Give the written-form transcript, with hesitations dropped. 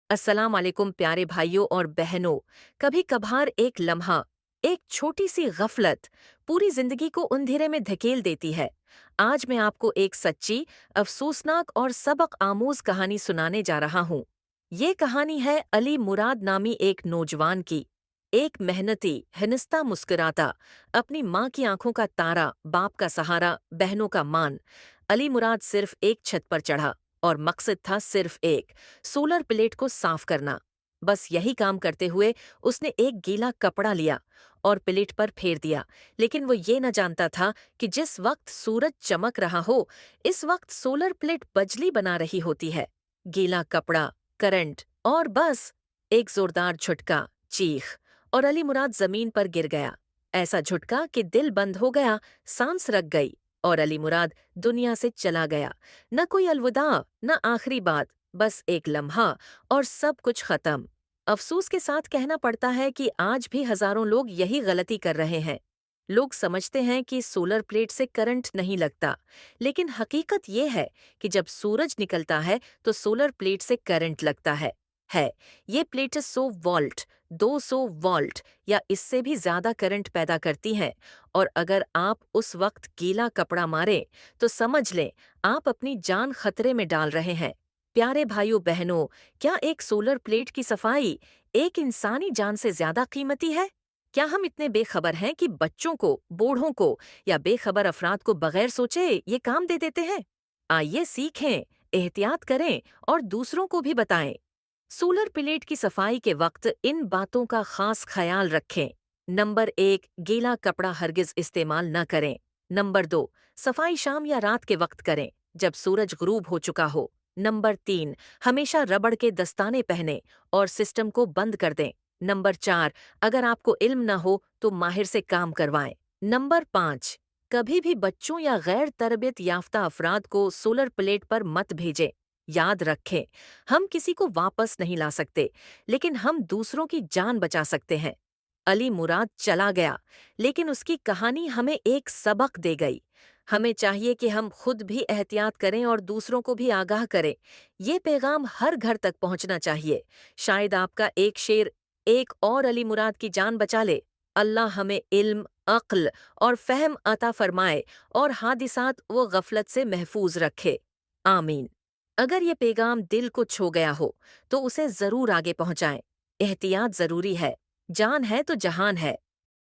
अस्सलाम वालेकुम प्यारे भाइयों और बहनों। कभी कभार एक लम्हा, एक छोटी सी गफलत पूरी जिंदगी को अंधेरे में धकेल देती है। आज मैं आपको एक सच्ची, अफसोसनाक और सबक आमूज कहानी सुनाने जा रहा हूँ। ये कहानी है अली मुराद नामी एक नौजवान की। एक मेहनती, हिंसता मुस्कुराता, अपनी माँ की आंखों का तारा, बाप का सहारा, बहनों का मान। अली मुराद सिर्फ एक छत पर चढ़ा और मकसद था सिर्फ एक, सोलर प्लेट को साफ करना। बस यही काम करते हुए उसने एक गीला कपड़ा लिया और प्लेट पर फेर दिया। लेकिन वो ये न जानता था कि जिस वक्त सूरज चमक रहा हो, इस वक्त सोलर प्लेट बिजली बना रही होती है। गीला कपड़ा, करंट और बस एक जोरदार झटका, चीख, और अली मुराद जमीन पर गिर गया। ऐसा झटका कि दिल बंद हो गया, सांस रक गई और अली मुराद दुनिया से चला गया। न कोई अलविदा, न आखिरी बात, बस एक लम्हा और सब कुछ खत्म। अफसोस के साथ कहना पड़ता है कि आज भी हजारों लोग यही गलती कर रहे हैं। लोग समझते हैं कि सोलर प्लेट से करंट नहीं लगता, लेकिन हकीकत ये है कि जब सूरज निकलता है तो सोलर प्लेट से करंट लगता है। ये प्लेटें 100 वोल्ट, 200 वोल्ट या इससे भी ज्यादा करंट पैदा करती हैं। और अगर आप उस वक्त गीला कपड़ा मारें तो समझ लें आप अपनी जान खतरे में डाल रहे हैं। प्यारे भाइयों बहनों, क्या एक सोलर प्लेट की सफाई एक इंसानी जान से ज्यादा कीमती है? क्या हम इतने बेखबर हैं कि बच्चों को, बूढ़ों को या बेखबर अफराद को बगैर सोचे ये काम दे देते हैं? आइए सीखें, एहतियात करें और दूसरों को भी बताएं। सोलर प्लेट की सफाई के वक्त इन बातों का खास ख्याल रखें। नंबर 1, गीला कपड़ा हरगिज इस्तेमाल न करें। नंबर 2, सफाई शाम या रात के वक्त करें, जब सूरज गुरूब हो चुका हो। नंबर 3, हमेशा रबड़ के दस्ताने पहने और सिस्टम को बंद कर दें। नंबर 4, अगर आपको इल्म न हो तो माहिर से काम करवाएं। नंबर 5, कभी भी बच्चों या गैर तरबियत याफ्ता अफराद को सोलर प्लेट पर मत भेजें। याद रखें, हम किसी को वापस नहीं ला सकते, लेकिन हम दूसरों की जान बचा सकते हैं। अली मुराद चला गया, लेकिन उसकी कहानी हमें एक सबक दे गई। हमें चाहिए कि हम खुद भी एहतियात करें और दूसरों को भी आगाह करें। ये पैगाम हर घर तक पहुंचना चाहिए। शायद आपका एक शेर एक और अली मुराद की जान बचा ले। अल्लाह हमें इल्म, अक्ल और फहम अता फरमाए और हादिसात व गफलत से महफूज रखे। आमीन। अगर ये पैगाम दिल को छू गया हो तो उसे जरूर आगे पहुंचाएं। एहतियात जरूरी है। जान है तो जहान है।